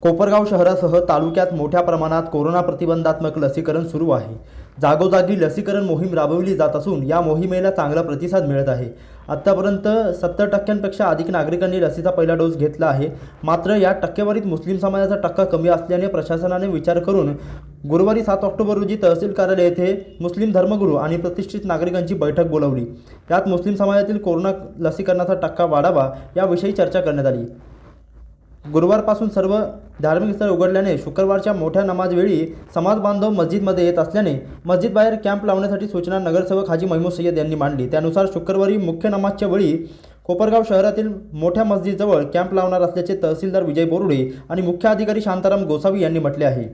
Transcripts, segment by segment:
कोपरगाव शहरासह तालुक्यात मोठ्या प्रमाणात कोरोना प्रतिबंधात्मक लसीकरण सुरू आहे। जागोजागी लसीकरण मोहीम राबवली जात असून या मोहिमेला चांगला प्रतिसाद मिळत आहे। आतापर्यंत 70% अधिक नागरिकांनी लसीचा पहिला डोस घेतला आहे। मात्र या टक्केवारीत मुस्लिम समाजाचा टक्का कमी असल्याने प्रशासनाने विचार करून गुरुवारी 7 ऑक्टोबर रोजी तहसील कार्यालय येथे मुस्लिम धर्मगुरू आणि प्रतिष्ठित नागरिकांची बैठक बोलावली। यात मुस्लिम समाजातील कोरोना लसीकरणाचा टक्का वाढावा याविषयी चर्चा करण्यात आली। गुरुवारपासून सर्व धार्मिक स्थळे उघडल्याने शुक्रवारच्या मोठ्या नमाजवेळी समाज बांधव मस्जिदमध्ये येत असल्याने मस्जिद बाहेर कॅम्प लावण्यासाठी सूचना नगरसेवक हाजी महमूद सय्यद यांनी मांडली। त्यानुसार शुक्रवारी मुख्य नमाजच्या वेळी कोपरगाव शहरातील मोठ्या मस्जिदजवळ कॅम्प लावणार असल्याचे तहसीलदार विजय बोरुडे आणि मुख्य अधिकारी शांताराम गोसावी यांनी म्हटले आहे।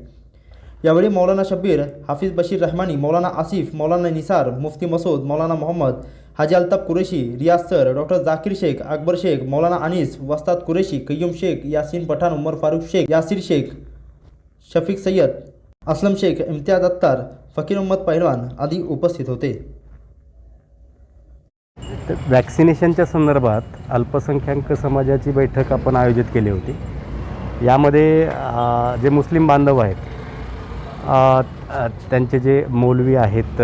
यावेळी मौलाना शब्बीर, हाफिज बशीर रहमानी, मौलाना आसिफ, मौलाना निसार, मुफ्ती मसूद, मौलाना मोहम्मद, हाजी अल्ताफ कुरैशी, रियाज सर, डॉक्टर जाकिर शेख, अकबर शेख, मौलाना अनीस, वस्ताद कुरैशी, कय्यूम शेख, यासीन पठाण, उमर फारूक शेख, यासिर शेख, शफीक सय्यद, असलम शेख, इम्तियाज अत्तार, फकीर मोहम्मद पहलवान आदी उपस्थित होते। वॅक्सिनेशनच्या संदर्भात अल्पसंख्याक समाजाची बैठक आपण आयोजित केली होती। यामध्ये जे मुस्लिम बांधव आहेत त्यांचे जे मौलवी आहेत,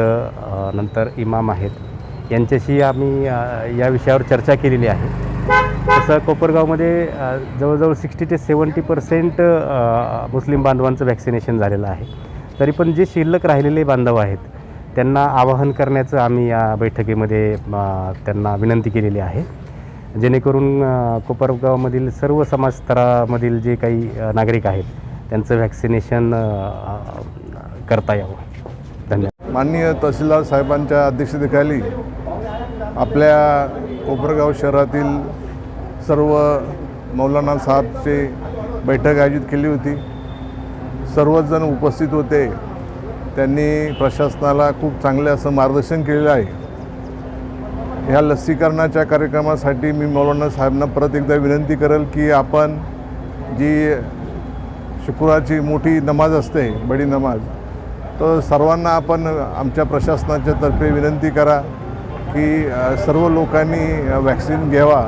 नंतर इमाम आहेत, यांच्याशी आम्ही या विषयावर चर्चा केलेली आहे। तसं कोपरगावमध्ये जवळजवळ 60 ते 70% मुस्लिम बांधवांचं वॅक्सिनेशन झालेलं आहे। तरी पण जे शिल्लक राहिलेले बांधव आहेत त्यांना आवाहन करण्याचं आम्ही या बैठकीमध्ये त्यांना विनंती केलेली आहे, जेणेकरून कोपरगावमधील सर्व समाज स्तरामधील जे काही नागरिक आहेत त्यांचं वॅक्सिनेशन करता यावं। धन्यवाद। माननीय तहसीलदार साहेबांच्या अध्यक्षतेखाली आपल्या कोपरगाव शहरातील सर्व मौलाना साहेबचे बैठक आयोजित केली होती। सर्वच जण उपस्थित होते। त्यांनी प्रशासनाला खूप चांगले असं मार्गदर्शन केलेलं आहे। ह्या लसीकरणाच्या कार्यक्रमासाठी मी मौलाना साहेबांना परत एकदा विनंती करेल की आपण जी शुक्रवारची मोठी नमाज असते, बडी नमाज, तर सर्वांना आपण आमच्या प्रशासनाच्या तर्फे विनंती करा की सर्व लोकांनी वॅक्सिन घ्यावा।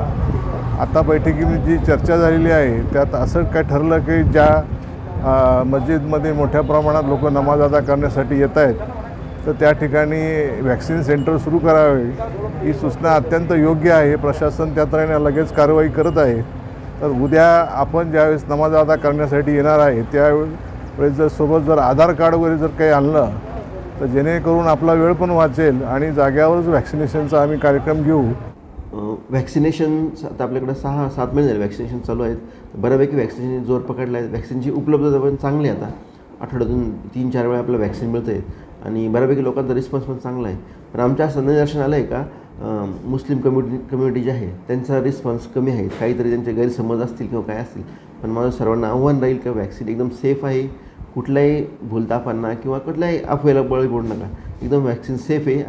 आता बैठकीमध्ये जी चर्चा झालेली आहे त्यात असं काय ठरलं की ज्या मस्जिदमध्ये मोठ्या प्रमाणात लोक नमाज अदा करण्यासाठी येत आहेत तर त्या ठिकाणी वॅक्सिन सेंटर सुरू करावे, ही सूचना अत्यंत योग्य आहे। प्रशासन त्या तऱ्हेने लगेच कारवाई करत आहे। तर उद्या आपण ज्यावेळेस नमाज अदा करण्यासाठी येणार आहे त्यावेळेस जर सोबत आधार कार्ड वगैरे जर काही आणलं तर जेणेकरून आपला वेळ पण वाचेल आणि जाग्यावरच वॅक्सिनेशनचा आम्ही कार्यक्रम घेऊ। वॅक्सिनेशन आता आपल्याकडे 6-7 महिने झाले वॅक्सिनेशन चालू आहेत। बऱ्यापैकी वॅक्सिनेशन जोर पकडला आहे। वॅक्सिनची उपलब्धता पण चांगली आहे। आता आठवड्यातून 3-4 वेळा आपल्याला वॅक्सिन मिळते आणि बऱ्यापैकी लोकांचा रिस्पॉन्स पण चांगला आहे। पण आमच्या असं निदर्शन आलं आहे का मुस्लिम कम्युनिटी जी आहे त्यांचा रिस्पॉन्स कमी आहे। काहीतरी त्यांचे गैरसमज असतील किंवा काय असतील, पण माझं सर्वांना आव्हान राहील की वॅक्सिन एकदम सेफ आहे। कुठल्याही भूलतापांना किंवा कुठल्याही अफवेला बळी पडू नका। एकदम वैक्सीन सेफ है।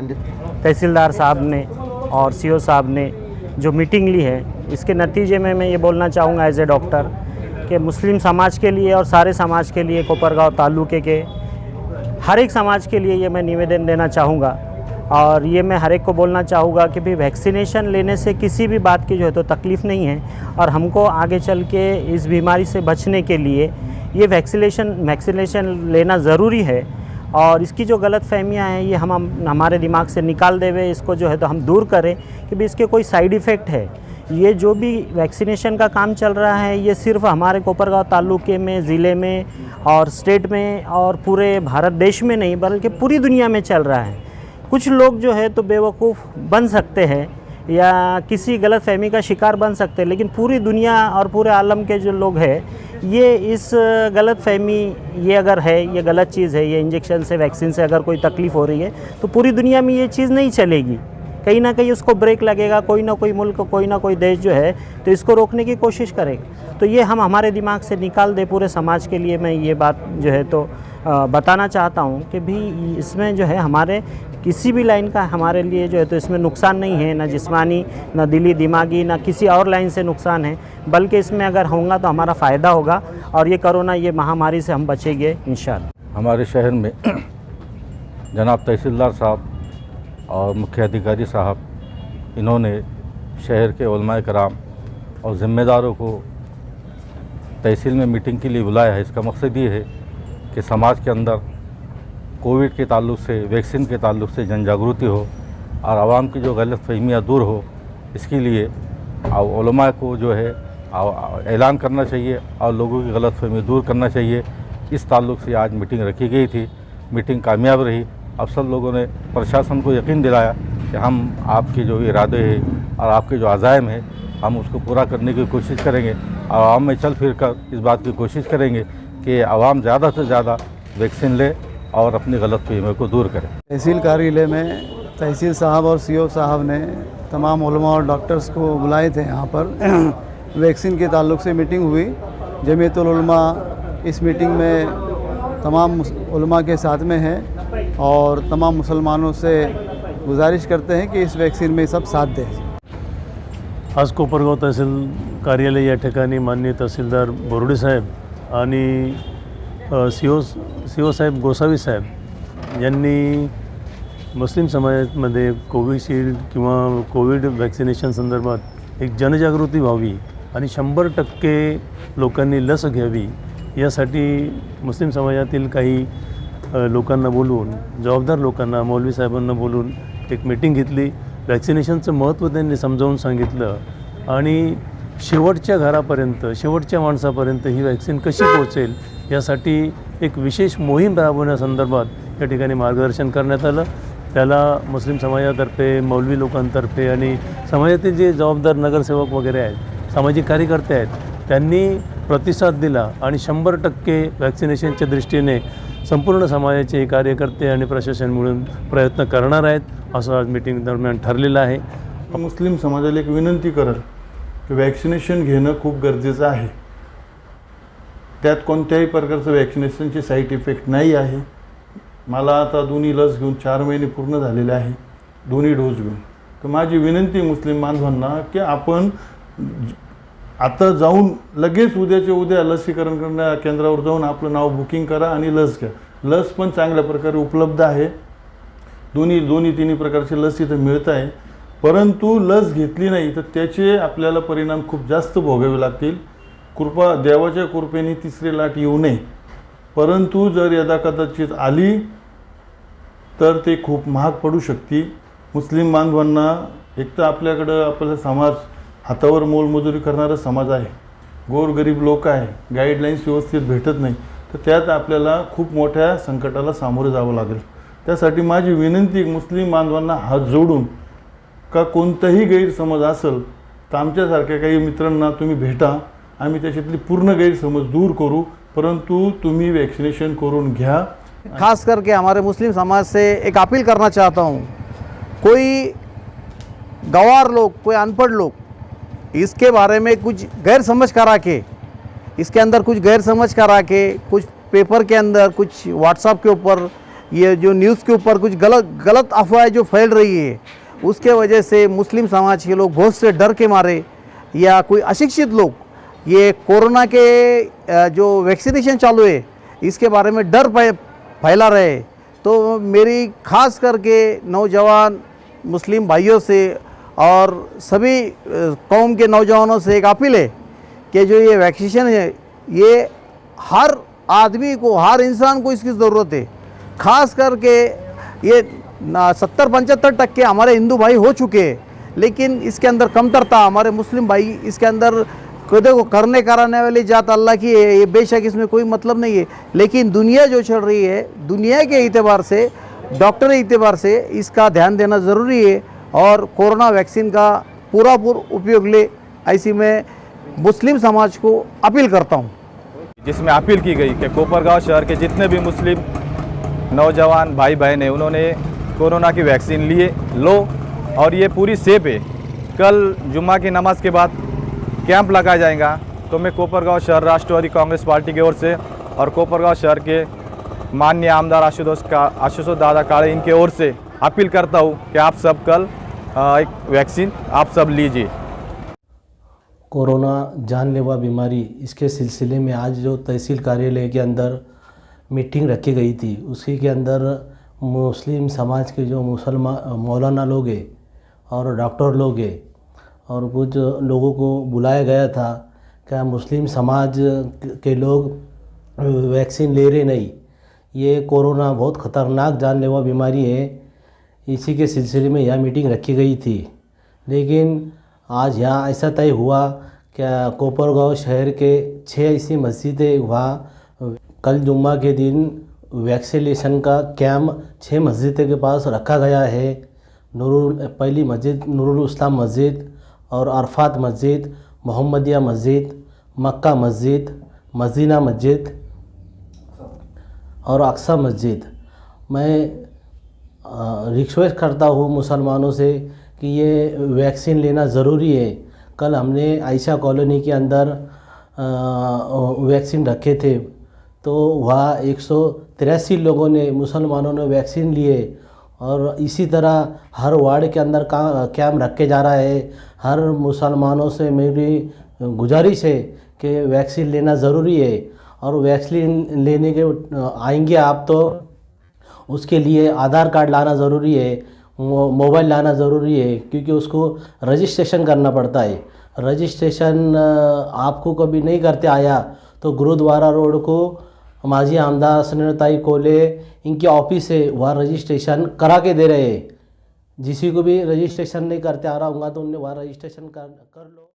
तहसीलदार साहब ने और सीओ साहब ने जो मीटिंग ली है, इसके नतीजे में मैं ये बोलना चाहूँगा एज ए डॉक्टर कि मुस्लिम समाज के लिए और सारे समाज के लिए, कोपरगांव तालुके के हर एक समाज के लिए ये मैं निवेदन देना चाहूँगा। और ये मैं हर एक को बोलना चाहूँगा कि भाई वैक्सीनेशन लेने से किसी भी बात की जो है तो तकलीफ़ नहीं है। और हमको आगे चल के इस बीमारी से बचने के लिए ये वैक्सीनेशन लेना ज़रूरी है। और इसकी जो गलत फहमियाँ हैं ये हम हमारे दिमाग से निकाल देवे, इसको जो है तो हम दूर करें कि भी इसके कोई साइड इफ़ेक्ट है। ये जो भी वैक्सीनेशन का काम चल रहा है ये सिर्फ हमारे कोपरगांव तालुके में, ज़िले में और स्टेट में और पूरे भारत देश में नहीं बल्कि पूरी दुनिया में चल रहा है। कुछ लोग जो है तो बेवकूफ़ बन सकते हैं या किसी गलत फहमी का शिकार बन सकते हैं, लेकिन पूरी दुनिया और पूरे आलम के जो लोग हैं ये इस गलत फहमी ये अगर है, ये गलत चीज़ है, ये इंजेक्शन से, वैक्सीन से अगर कोई तकलीफ़ हो रही है तो पूरी दुनिया में ये चीज़ नहीं चलेगी। कहीं ना कहीं उसको ब्रेक लगेगा। कोई ना कोई मुल्क, कोई ना कोई देश जो है तो इसको रोकने की कोशिश करेगा। तो ये हम हमारे दिमाग से निकाल दे। पूरे समाज के लिए मैं ये बात जो है तो बताना चाहता हूँ कि भी इसमें जो है हमारे किसी भी लाइन का हमारे लिए जो है तो इसमें नुकसान नहीं है, ना जिस्मानी, ना दिली दिमागी, ना किसी और लाइन से नुकसान है, बल्कि इसमें अगर होगा तो हमारा फ़ायदा होगा और ये कोरोना, ये महामारी से हम बचेंगे इंशाअल्लाह। हमारे शहर में जनाब तहसीलदार साहब और मुख्य अधिकारी साहब, इन्होंने शहर के उलमाए कराम और ज़िम्मेदारों को तहसील में मीटिंग के लिए बुलाया है, इसका मकसद ये है कि समाज के अंदर कोविड के ताल्लुक से, वैक्सीन के ताल्लुक से जन जागृति हो और आवाम की जो गलत फहमियाँ दूर हो, इसके लिए उलमा को जो है ऐलान करना चाहिए और लोगों की गलत फहमी दूर करना चाहिए। इस ताल्लुक से आज मीटिंग रखी गई थी। मीटिंग कामयाब रही। अब सब लोगों ने प्रशासन को यकीन दिलाया कि हम आपके जो इरादे हैं और आपके जो अज़ाइम हैं, हम उसको पूरा करने की कोशिश करेंगे और आवाम में चल फिर कर इस बात की कोशिश करेंगे कि आवाम ज़्यादा से ज़्यादा वैक्सीन ले और अपनी गलत फहमियों को दूर करें। तहसील कार्यालय में तहसील साहब और सीओ साहब ने तमाम उलमा और डॉक्टर्स को बुलाए थे। यहाँ पर वैक्सीन के ताल्लुक से मीटिंग हुई। जमीयतुल उलमा इस मीटिंग में तमाम उलमा के साथ में है और तमाम मुसलमानों से गुजारिश करते हैं कि इस वैक्सीन में सब साथ दें। आज कोपरगाव तहसील कार्यालय या ठिकाणी माननीय तहसीलदार बोर्डे साहेब आणि सीओ साहेब गोसावी साहेब यांनी मुस्लिम समाजामध्ये कोविशिल्ड किंवा कोविड वॅक्सिनेशन संदर्भात एक जनजागृती व्हावी आणि 100% लोकांनी लस घ्यावी यासाठी मुस्लिम समाजातील काही लोकांना बोलवून, जबाबदार लोकांना, मौलवी साहेबांना बोलून एक मीटिंग घेतली। वॅक्सिनेशनचं महत्त्व त्यांनी समजावून सांगितलं आणि शेवटच्या घरापर्यंत, शेवटच्या माणसापर्यंत ही वॅक्सिन कशी पोहोचेल यासाठी एक विशेष मोहीम राबवण्यासंदर्भात या ठिकाणी मार्गदर्शन करण्यात आलं। त्याला मुस्लिम समाजातर्फे, मौलवी लोकांतर्फे आणि समाजातील जे जबाबदार नगरसेवक वगैरे आहेत, सामाजिक कार्यकर्ते आहेत, त्यांनी प्रतिसाद दिला आणि 100% वॅक्सिनेशनच्या दृष्टीने संपूर्ण समाजाचे कार्यकर्ते आणि प्रशासन मिळून प्रयत्न करणार आहेत असं आज मीटिंग दरम्यान ठरलेलं आहे। मुस्लिम समाजाला एक विनंती करेल की वॅक्सिनेशन घेणं खूप गरजेचं आहे। त्यात कोणत्याही प्रकारचं वॅक्सिनेशनचे साईड इफेक्ट नाही आहे। मला आता दोन्ही लस घेऊन 4 महिने पूर्ण झालेले आहे, दोन्ही डोस घेऊन। तर माझी विनंती मुस्लिम बांधवांना की आपण आता जाऊन लगेच उद्याच्या उद्या लसीकरण करण्या केंद्रावर जाऊन आपलं नाव बुकिंग करा आणि लस घ्या। लस पण चांगल्या प्रकारे उपलब्ध आहे। दोन्ही प्रकारची लस इथे मिळत आहे, परंतु लस घेतली नाही तर त्याचे आपल्याला परिणाम खूप जास्त भोगावे लागतील। कृपा देवाच्या कृपेने तिसरी लाट येऊ नये, परंतु जर यदा कदाचित आली तर ते खूप महाग पडू शकते। मुस्लिम बांधवांना एक तर आपल्याकडं आपला समाज हातावर मोलमजुरी करणारा समाज आहे, गोरगरीब लोक आहे, गाईडलाईन्स व्यवस्थित भेटत नाही, तर त्यात आपल्याला खूप मोठ्या संकटाला सामोरे जावं लागेल। त्यासाठी माझी विनंती मुस्लिम बांधवांना हात जोडून का कोणताही गैरसमज असेल तर आमच्यासारख्या काही मित्रांना तुम्ही भेटा, आम्ही त्याच्यातली पूर्ण गैरसमज दूर करू, परंतु तुम्ही वैक्सीनेशन करून घ्या। खास करके हमारे मुस्लिम समाज से एक अपील करना चाहता हूँ, कोई गंवार लोग, कोई अनपढ़ लोग इसके बारे में कुछ गैर समझ करा के, इसके अंदर कुछ गैर समझ करा के, कुछ पेपर के अंदर, कुछ व्हाट्सएप के ऊपर, ये जो न्यूज़ के ऊपर कुछ गलत अफवाहें जो फैल रही है, उसके वजह से मुस्लिम समाज के लोग बहुत से डर के मारे या कोई अशिक्षित लोग ये कोरोना के जो वैक्सीनेशन चालू है इसके बारे में डर फैला रहे। तो मेरी खास करके नौजवान मुस्लिम भाइयों से और सभी कौम के नौजवानों से एक अपील है कि जो ये वैक्सीनेशन है ये हर आदमी को, हर इंसान को इसकी ज़रूरत है। खास करके ये 70-75% हमारे हिंदू भाई हो चुके हैं, लेकिन इसके अंदर कमतरता हमारे मुस्लिम भाई इसके अंदर देखो करने कराने वाली जात अल्लाह की है, ये बेशक इसमें कोई मतलब नहीं है, लेकिन दुनिया जो चल रही है, दुनिया के एतबार से, डॉक्टरी एतबार से इसका ध्यान देना ज़रूरी है और कोरोना वैक्सीन का पूरा उपयोग ले, ऐसी मैं मुस्लिम समाज को अपील करता हूँ। जिसमें अपील की गई कि कोपरगांव शहर के जितने भी मुस्लिम नौजवान भाई बहन हैं उन्होंने कोरोना की वैक्सीन लो और ये पूरी सेफ है। कल जुम्मा की नमाज के बाद कैंप लगाया जाएगा, तो मैं कोपरगांव शहर राष्ट्रवादी कांग्रेस पार्टी की ओर से और कोपरगांव शहर के माननीय आमदार आशुतोष दादा काळे इनके ओर से अपील करता हूँ कि आप सब कल एक वैक्सीन आप सब लीजिए। कोरोना जानलेवा बीमारी, इसके सिलसिले में आज जो तहसील कार्यालय के अंदर मीटिंग रखी गई थी, उसी के अंदर मुस्लिम समाज के जो मुसलमान मौलाना लोग हैं और डॉक्टर लोग हैं और कुछ लोगों को बुलाया गया था क्या मुस्लिम समाज के लोग वैक्सीन ले रहे नहीं। ये कोरोना बहुत ख़तरनाक जानलेवा बीमारी है। इसी के सिलसिले में यह मीटिंग रखी गई थी, लेकिन आज यहाँ ऐसा तय हुआ क्या कोपरगांव शहर के 6 ऐसी मस्जिदें वहाँ कल जुम्मा के दिन वैक्सीनेशन का कैंप 6 मस्जिदों के पास रखा गया है। पहली मस्जिद नूरुल इस्लाम मस्जिद और अरफात मस्जिद, मोहम्मदिया मस्जिद, मक्का मस्जिद, मदीना मस्जिद और अक्सा मस्जिद। मैं रिक्वेस्ट करता हूँ मुसलमानों से कि ये वैक्सीन लेना ज़रूरी है। कल हमने आयशा कॉलोनी के अंदर वैक्सीन रखे थे, तो वहाँ 183 लोगों ने, मुसलमानों ने वैक्सीन लिए। और इसी तरह हर वार्ड के अंदर कैंप रखे जा रहा है। हर मुसलमानों से मेरी गुजारिश है कि वैक्सीन लेना ज़रूरी है। और वैक्सीन लेने के आएंगे आप तो उसके लिए आधार कार्ड लाना ज़रूरी है, मोबाइल लाना ज़रूरी है, क्योंकि उसको रजिस्ट्रेशन करना पड़ता है। रजिस्ट्रेशन आपको कभी नहीं करते आया तो गुरुद्वारा रोड को माजी आमदार सनताई कोले इनकी ऑफिस है, वहाँ रजिस्ट्रेशन करा के दे रहे हैं। जिसी को भी रजिस्ट्रेशन नहीं करते आ रहा होगा तो उन्हें वहाँ रजिस्ट्रेशन कर लो।